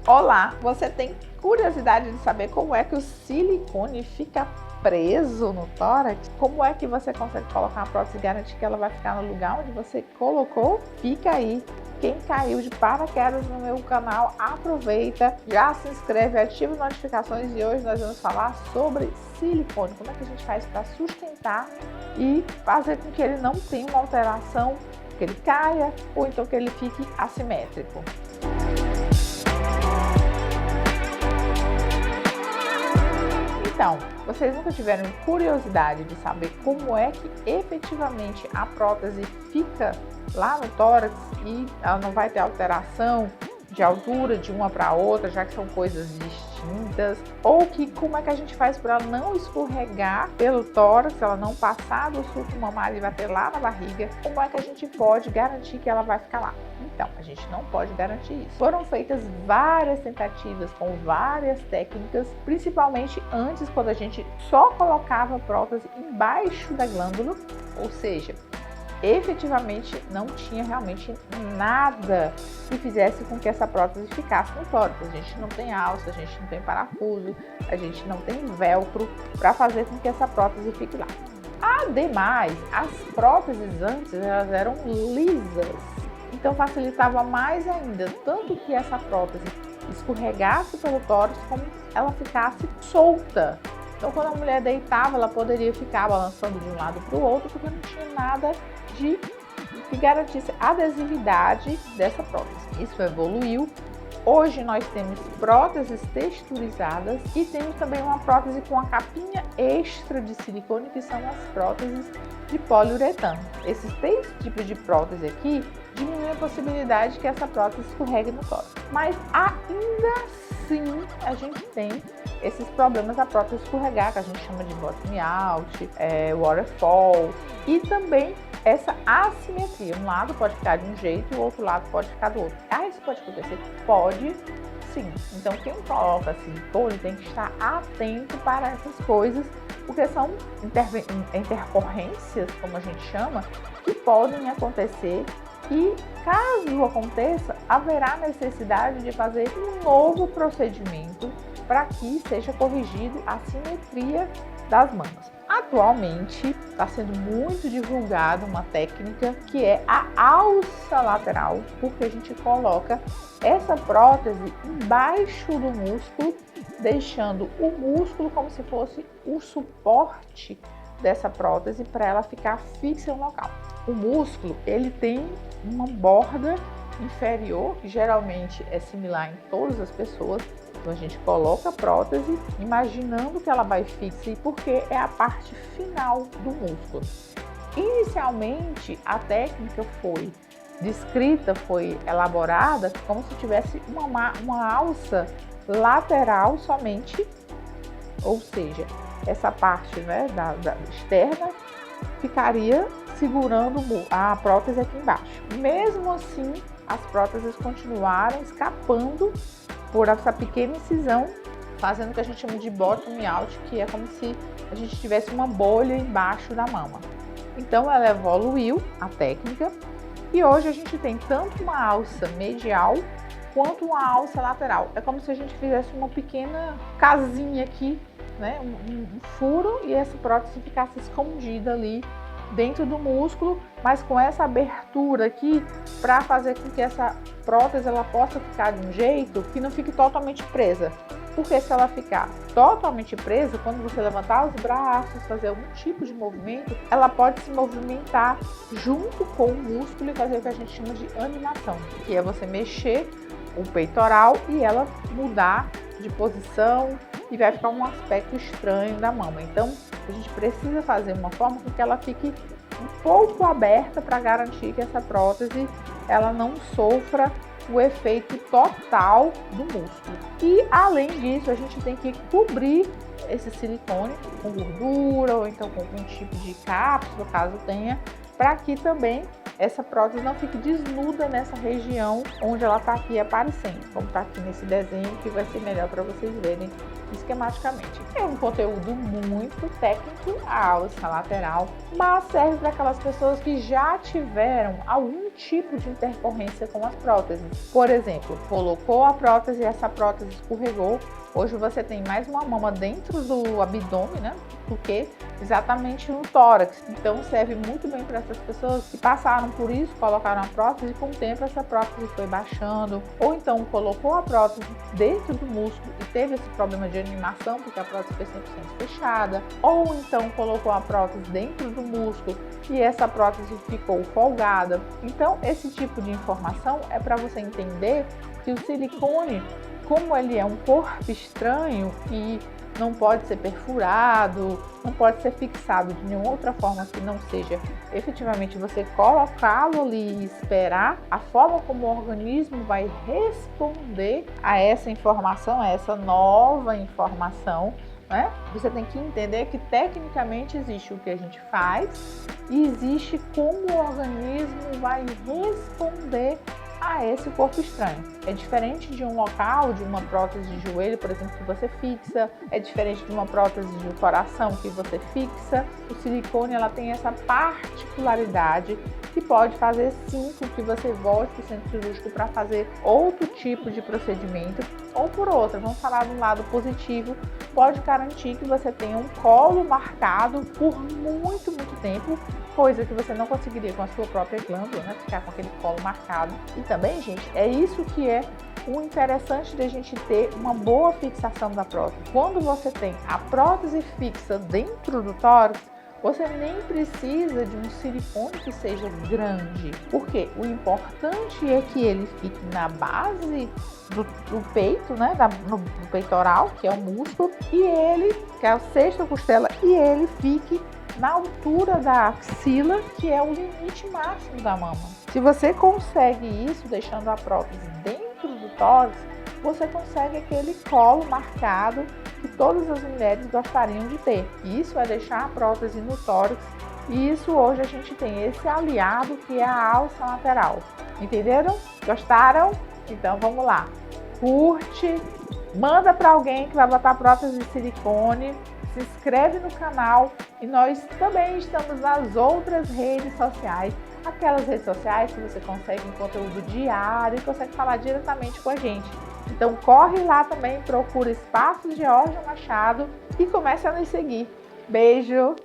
Olá, você tem curiosidade de saber como é que o silicone fica preso no tórax? Como é que você consegue colocar uma prótese e garantir que ela vai ficar no lugar onde você colocou? Fica aí. Quem caiu de paraquedas no meu canal, aproveita, já se inscreve, ativa as notificações e hoje nós vamos falar sobre silicone. Como é que a gente faz para sustentar e fazer com que ele não tenha uma alteração, que ele caia ou então que ele fique assimétrico. Então, vocês nunca tiveram curiosidade de saber como é que efetivamente a prótese fica lá no tórax e ela não vai ter alteração de altura de uma para outra, já que são coisas distintas? Ou que como é que a gente faz para ela não escorregar pelo tórax, ela não passar do sulco mamário e bater lá na barriga? Como é que a gente pode garantir que ela vai ficar lá? Então, a gente não pode garantir isso. Foram feitas várias tentativas com várias técnicas, principalmente antes, quando a gente só colocava a prótese embaixo da glândula, ou seja, efetivamente não tinha realmente nada que fizesse com que essa prótese ficasse no tórax. A gente não tem alça, a gente não tem parafuso, a gente não tem velcro para fazer com que essa prótese fique lá. Ademais, as próteses antes elas eram lisas, então facilitava mais ainda, tanto que essa prótese escorregasse pelo tórax como ela ficasse solta. Então, quando a mulher deitava, ela poderia ficar balançando de um lado para o outro, porque não tinha nada que garantisse a adesividade dessa prótese. Isso evoluiu. Hoje nós temos próteses texturizadas e temos também uma prótese com a capinha extra de silicone, que são as próteses de poliuretano. Esses três tipos de prótese aqui diminuem a possibilidade que essa prótese escorregue no tórax. Mas ainda assim a gente tem esses problemas da prótese escorregar, que a gente chama de bottom out, waterfall, e também essa assimetria. Um lado pode ficar de um jeito e o outro lado pode ficar do outro. Isso pode acontecer? Pode sim. Então quem coloca silicone tem que estar atento para essas coisas, porque são intercorrências, como a gente chama, que podem acontecer. E caso aconteça, haverá necessidade de fazer um novo procedimento para que seja corrigido a simetria das mamas. Atualmente está sendo muito divulgada uma técnica que é a alça lateral, porque a gente coloca essa prótese embaixo do músculo, deixando o músculo como se fosse o suporte dessa prótese para ela ficar fixa no local. O músculo ele tem uma borda inferior, que geralmente é similar em todas as pessoas. Então a gente coloca a prótese imaginando que ela vai fixa, e porque é a parte final do músculo. Inicialmente a técnica foi descrita, foi elaborada como se tivesse uma alça lateral somente, ou seja, essa parte da externa ficaria segurando a prótese aqui embaixo. Mesmo assim, as próteses continuaram escapando por essa pequena incisão, fazendo o que a gente chama de bottom out, que é como se a gente tivesse uma bolha embaixo da mama. Então ela evoluiu, a técnica, e hoje a gente tem tanto uma alça medial quanto uma alça lateral. É como se a gente fizesse uma pequena casinha aqui, né? Um furo, e essa prótese ficasse escondida ali dentro do músculo, mas com essa abertura aqui para fazer com que essa prótese ela possa ficar de um jeito que não fique totalmente presa. Porque se ela ficar totalmente presa, quando você levantar os braços, fazer algum tipo de movimento, ela pode se movimentar junto com o músculo e fazer o que a gente chama de animação, que é você mexer o peitoral e ela mudar de posição e vai ficar um aspecto estranho da mama. Então a gente precisa fazer uma forma com que ela fique um pouco aberta para garantir que essa prótese ela não sofra o efeito total do músculo. E além disso, a gente tem que cobrir esse silicone com gordura ou então com algum tipo de cápsula, caso tenha, para que também essa prótese não fique desnuda nessa região onde ela está aqui aparecendo, como está aqui nesse desenho, que vai ser melhor para vocês verem esquematicamente. É um conteúdo muito técnico, a alça lateral, mas serve para aquelas pessoas que já tiveram algum tipo de intercorrência com as próteses. Por exemplo, colocou a prótese e essa prótese escorregou. Hoje você tem mais uma mama dentro do abdômen, né, do que exatamente no tórax. Então serve muito bem para essas pessoas que passaram por isso, colocaram a prótese e com o tempo essa prótese foi baixando. Ou então colocou a prótese dentro do músculo e teve esse problema de animação porque a prótese foi 100% fechada. Ou então colocou a prótese dentro do músculo e essa prótese ficou folgada. Então esse tipo de informação é para você entender que o silicone, como ele é um corpo estranho e não pode ser perfurado, não pode ser fixado de nenhuma outra forma que não seja efetivamente você colocá-lo ali e esperar, a forma como o organismo vai responder a essa informação, a essa nova informação, né? Você tem que entender que tecnicamente existe o que a gente faz e existe como o organismo vai responder a esse corpo estranho. É diferente de um local, de uma prótese de joelho, por exemplo, que você fixa, é diferente de uma prótese de coração que você fixa. O silicone, ela tem essa particularidade que pode fazer sim com que você volte para o centro cirúrgico para fazer outro tipo de procedimento, ou por outra, vamos falar do lado positivo, pode garantir que você tenha um colo marcado por muito tempo, coisa que você não conseguiria com a sua própria glândula, né? Ficar com aquele colo marcado. E também, gente, é isso que é o interessante da gente ter uma boa fixação da prótese. Quando você tem a prótese fixa dentro do tórax, você nem precisa de um silicone que seja grande, porque o importante é que ele fique na base do peito, né, no peitoral, que é o músculo, e ele, que é a sexta costela, e ele fique na altura da axila, que é o limite máximo da mama. Se você consegue isso deixando a prótese dentro do tórax, você consegue aquele colo marcado que todas as mulheres gostariam de ter. Isso é deixar a prótese no tórax, e isso hoje a gente tem esse aliado que é a alça lateral. Entenderam? Gostaram? Então vamos lá. Curte, manda para alguém que vai botar prótese de silicone, se inscreve no canal e nós também estamos nas outras redes sociais, aquelas redes sociais que você consegue um conteúdo diário e consegue falar diretamente com a gente. Então corre lá também, procura Espaço Georgia Machado e comece a nos seguir. Beijo!